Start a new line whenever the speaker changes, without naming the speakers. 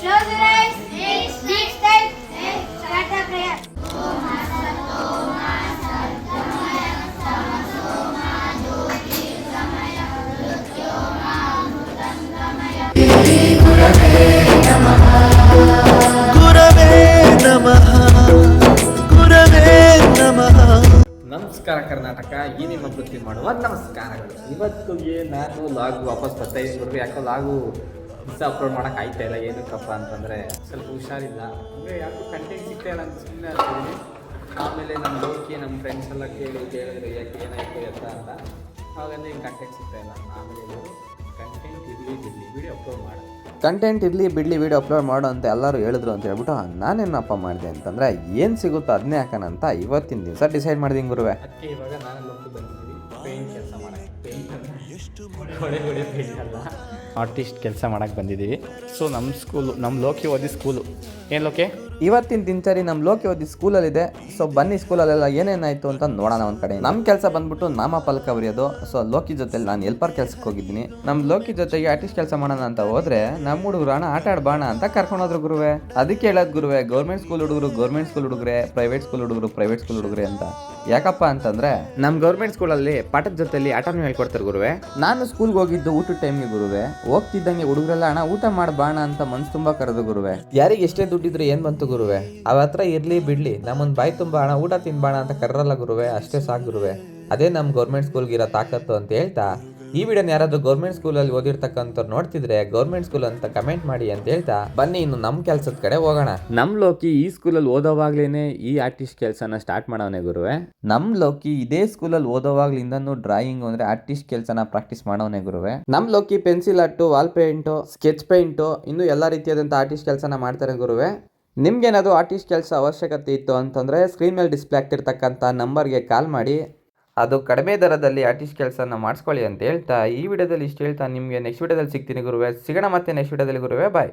Close your eyes. Big step. Start the prayer.
ಗುರವೇ ನಮಃ ಗುರವೇ ನಮಃ.
ನಮಸ್ಕಾರ ಕರ್ನಾಟಕ, ಈ ನಿಮ್ಮ ವೃತ್ತಿ ಮಾಡುವ ನಮಸ್ಕಾರಗಳು. ಇವತ್ತಿಗೆ ನಾನು ಲಾಗ್ ವಾಪಸ್ ಬರ್ತಾ ಇದ್ದೀನಿ. ಯಾಕೋ ಲಾಗು ದಿವಸ ಅಪ್ಲೋಡ್ ಮಾಡೋಕೆ ಆಯ್ತಾ ಇಲ್ಲ. ಏನಕ್ಕಪ್ಪ ಅಂತಂದರೆ ಸ್ವಲ್ಪ ಹುಷಾರಿಲ್ಲ, ಅಂದರೆ ಯಾಕೋ ಕಂಟೆಂಟ್ ಸಿಗ್ತಾ ಇಲ್ಲ ಅಂತ ಸುಮ್ಮನೆ ಆಗ್ತಿದ್ದೀನಿ. ಆಮೇಲೆ ನಮ್ಮ ಲೋಕಿ ನಮ್ಮ ಫ್ರೆಂಡ್ಸ್ ಎಲ್ಲ ಕೇಳಿದ್ರು ಯಾಕೆ ಏನಾಯಿತು ಎತ್ತ ಅಂತ. ಹಾಗಂದ್ರೆ ಹಿಂಗೆ ಕಂಟೆಂಟ್ ಸಿಗ್ತಾ ಇಲ್ಲ. ಆಮೇಲೆ ಕಂಟೆಂಟ್ ಇರಲಿ ಬಿಡಲಿ ವಿಡಿಯೋ ಅಪ್ಲೋಡ್ ಮಾಡಿ
ಕಂಟೆಂಟ್ ಇರಲಿ ಬಿಡಲಿ ವೀಡಿಯೋ ಅಪ್ಲೋಡ್ ಮಾಡು ಅಂತ ಎಲ್ಲರೂ ಹೇಳಿದ್ರು ಅಂತ ಹೇಳ್ಬಿಟ್ಟು ನಾನೇನಪ್ಪ ಮಾಡಿದೆ ಅಂತಂದರೆ ಏನು ಸಿಗುತ್ತೋ ಅದನ್ನೇ ಹಾಕೋಣ ಅಂತ ಇವತ್ತಿನ ದಿವಸ ಡಿಸೈಡ್ ಮಾಡಿದ್ದೀನಿ ಗುರುವೆ.
ಅದಕ್ಕೆ ಇವಾಗ ನಾನು ಲೋಕಿ ಬಂದಿದ್ದೀವಿ ಪೇಂಟ್ ಕೆಲಸ ಮಾಡೋಕ್ಕೆ. ಪೇಂಟ್ ಹೊಡೆ ಪೇಂಟ್ ಅಲ್ಲ, ಆರ್ಟಿಸ್ಟ್ ಕೆಲಸ ಮಾಡೋಕ್ಕೆ ಬಂದಿದ್ದೀವಿ. ಸೊ ನಮ್ಮ ಲೋಕಿ ಓದಿ ಸ್ಕೂಲು ಏನು ಲೋಕೆ
ಇವತ್ತಿನ ದಿನಚರಿ ನಮ್ಮ ಲೋಕಿ ಓದಿ ಸ್ಕೂಲಲ್ಲಿದೆ. ಸೊ ಬನ್ನಿ ಸ್ಕೂಲಲ್ಲೆಲ್ಲ ಏನೇನಾಯಿತು ಅಂತ ನೋಡೋಣ. ಒಂದು ಕಡೆ ನಮ್ಮ ಕೆಲಸ ಬಂದ್ಬಿಟ್ಟು ನಾಮಫಲಕ ಬರೆಯೋದು. ಸೊ ಲೋಕಿ ಜೊತೆಲಿ ನಾನು ಎಲ್ಪರ್ ಕೆಲಸಕ್ಕೆ ಹೋಗಿದ್ದೀನಿ. ನಮ್ಮ ಲೋಕಿ ಜೊತೆಗೆ ಆರ್ಟಿಸ್ಟ್ ಕೆಲಸ ಮಾಡೋಣ ಅಂತ ಹೋದ್ರೆ ನಮ್ಮ ಹುಡುಗರು ಆಟ ಆಡ್ಬೋಣ ಅಂತ ಕರ್ಕೊಂಡೋದ್ರು ಗುರುವೆ. ಅದಕ್ಕೆ ಹೇಳೋದು ಗುರುವೆ, ಗೌರ್ಮೆಂಟ್ ಸ್ಕೂಲ್ ಹುಡುಗರು ಗೌರ್ಮೆಂಟ್ ಸ್ಕೂಲ್ ಹುಡುಗರೆ, ಪ್ರೈವೇಟ್ ಸ್ಕೂಲ್ ಹುಡುಗರು ಪ್ರೈವೇಟ್ ಸ್ಕೂಲ್ ಹುಡುಗರೆ ಅಂತ. ಯಾಕಪ್ಪ ಅಂತಂದ್ರೆ ನಮ್ಮ ಗೌರ್ಮೆಂಟ್ ಸ್ಕೂಲಲ್ಲಿ ಪಾಠದ ಜೊತೆಲಿ ಆಟನೂ ಹೇಳ್ಕೊಡ್ತಾರೆ ಗುರುವೆ. ನಾನು ಸ್ಕೂಲ್ಗೆ ಹೋಗಿದ್ದು ಊಟದ ಟೈಮ್ಗೆ ಗುರುವೆ. ಹೋಗ್ತಿದ್ದಂಗೆ ಹುಡುಗರೆಲ್ಲ ಊಟ ಮಾಡಬೋಣ ಅಂತ ಮನ್ಸು ತುಂಬಾ ಕರೆದು ಗುರುವೆ. ಯಾರಿಗೆ ಎಷ್ಟೇ ದುಡ್ಡಿದ್ರೆ ಏನ್ ಬಂತು ಗುರುವೆ, ಅವ ಹತ್ರ ಇರ್ಲಿ ಬಿಡ್ಲಿ ನಮ್ಮೊಂದು ಬಾಯಿ ತುಂಬಾ ಊಟ ತಿನ್ಬೋಣ ಅಂತ ಕರ್ರಲ್ಲ ಗುರುವೆ. ಅಷ್ಟೇ ಸಾಕು ಗುರುವೆ. ಅದೇ ನಮ್ಮ ಗೌರ್ಮೆಂಟ್ ಸ್ಕೂಲ್ಗೆ ಇರೋ ತಾಕತ್ತು ಅಂತ ಹೇಳ್ತಾ, ಈ ವಿಡಿಯೋನ ಯಾರಾದ್ರೂ ಗೌರ್ಮೆಂಟ್ ಸ್ಕೂಲಲ್ಲಿ ಓದಿರ್ತಕ್ಕಂಥವ್ರು ನೋಡ್ತಿದ್ರೆ ಗೌರ್ಮೆಂಟ್ ಸ್ಕೂಲ್ ಅಂತ ಕಮೆಂಟ್ ಮಾಡಿ ಅಂತ ಹೇಳ್ತಾ ಬನ್ನಿ ಇನ್ನು ನಮ್ಮ ಕೆಲಸದ ಕಡೆ ಹೋಗೋಣ. ನಮ್ ಲೋಕಿ ಈ ಸ್ಕೂಲಲ್ಲಿ ಓದೋವಾಗ್ಲೇನೆ ಈ ಆರ್ಟಿಸ್ಟ್ ಕೆಲಸನ ಸ್ಟಾರ್ಟ್ ಮಾಡೋನೆ ಗುರುವೆ. ನಮ್ ಲೋಕಿ ಇದೇ ಸ್ಕೂಲಲ್ಲಿ ಓದೋವಾಗ್ಲಿಂದನೂ ಡ್ರಾಯಿಂಗ್ ಅಂದ್ರೆ ಆರ್ಟಿಸ್ಟ್ ಕೆಲಸನ ಪ್ರಾಕ್ಟೀಸ್ ಮಾಡೋನೆ ಗುರುವೆ. ನಮ್ Loki pencil art, wall paint, sketch paint, ಇನ್ನು ಎಲ್ಲ ರೀತಿಯಾದಂಥ ಆರ್ಟಿಸ್ಟ್ ಕೆಲಸನ ಮಾಡ್ತಾರೆ ಗುರುವೆ. ನಿಮ್ಗೇನಾದ್ರು ಆರ್ಟಿಸ್ಟ್ ಕೆಲಸ ಅವಶ್ಯಕತೆ ಇತ್ತು ಅಂತಂದ್ರೆ ಸ್ಕ್ರೀನ್ ಮೇಲೆ ಡಿಸ್ಪ್ಲೇ ಆಗ್ತಿರ್ತಕ್ಕಂಥ ನಂಬರ್ಗೆ ಕಾಲ್ ಮಾಡಿ, ಅದು ಕಡಿಮೆ ದರದಲ್ಲಿ ಆರ್ಟಿಸ್ಟ್ ಕೆಲಸನ ಮಾಡಿಸ್ಕೊಳ್ಳಿ ಅಂತ ಹೇಳ್ತಾ ಈ ವಿಡಿಯೋದಲ್ಲಿ ಇಷ್ಟು ಹೇಳ್ತಾ ನಿಮಗೆ ನೆಕ್ಸ್ಟ್ ವಿಡಿಯೋದಲ್ಲಿ ಸಿಗ್ತೀನಿ ಗುರುವೆ. ಸಿಗೋಣ ಮತ್ತೆ ನೆಕ್ಸ್ಟ್ ವಿಡಿಯೋದಲ್ಲಿ ಗುರುವೆ. ಬಾಯ್.